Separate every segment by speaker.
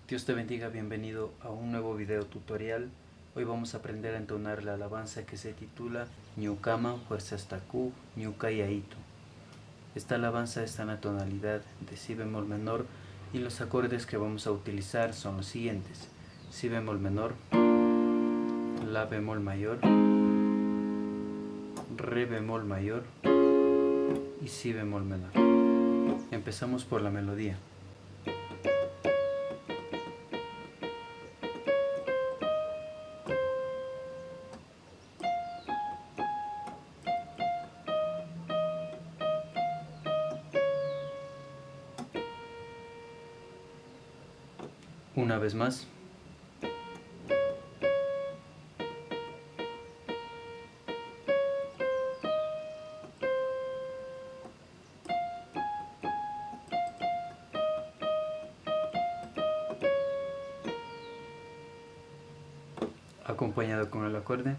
Speaker 1: Dios te bendiga, bienvenido a un nuevo video tutorial. Hoy vamos a aprender a entonar la alabanza que se titula Ñuqaman fuerzastaku ñuqayaitu. Esta alabanza está en la tonalidad de si bemol menor y los acordes que vamos a utilizar son los siguientes: si bemol menor, la bemol mayor, re bemol mayor y si bemol menor. Empezamos por la melodía. Una vez más. Acompañado con el acorde.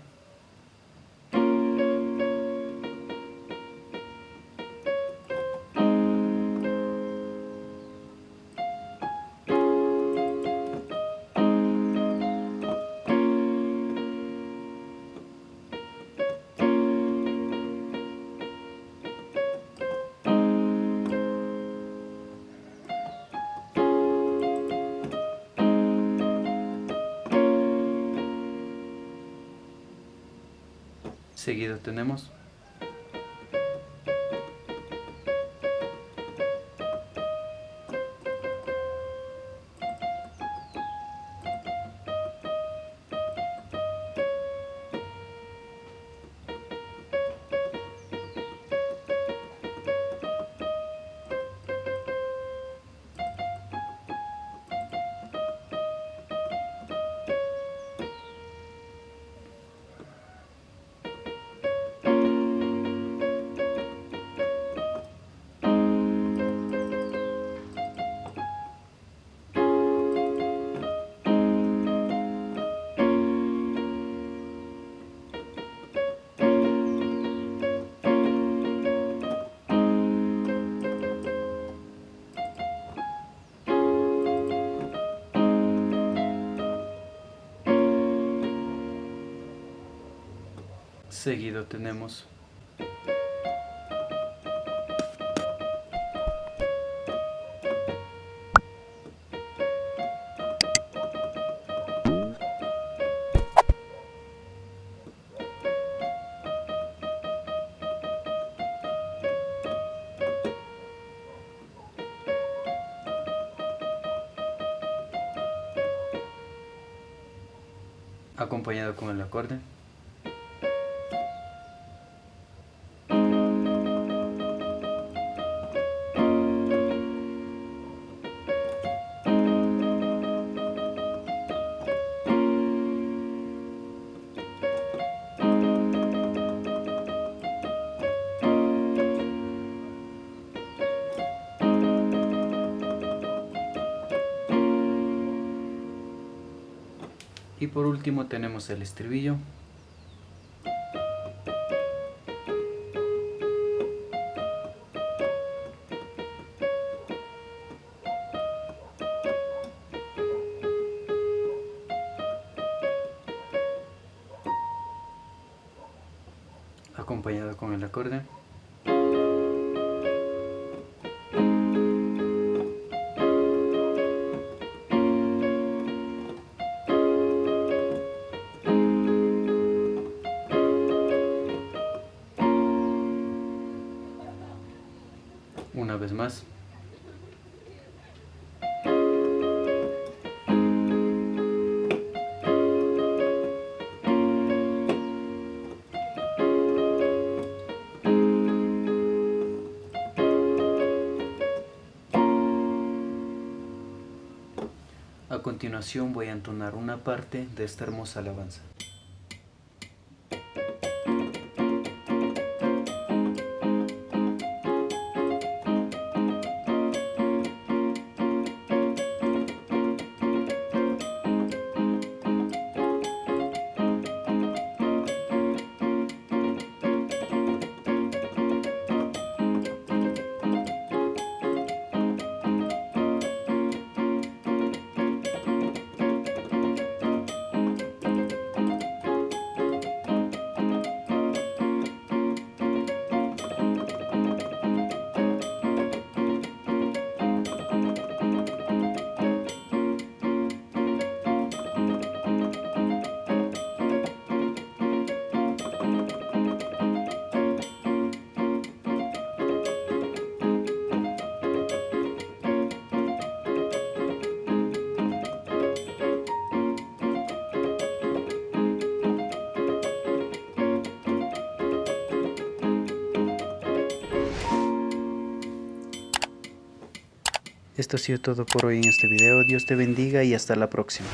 Speaker 1: Seguido tenemos acompañado con el acorde. Y por último tenemos el estribillo. Acompañado con el acorde. Una vez más. A continuación voy a entonar una parte de esta hermosa alabanza. Esto ha sido todo por hoy en este video. Dios te bendiga y hasta la próxima.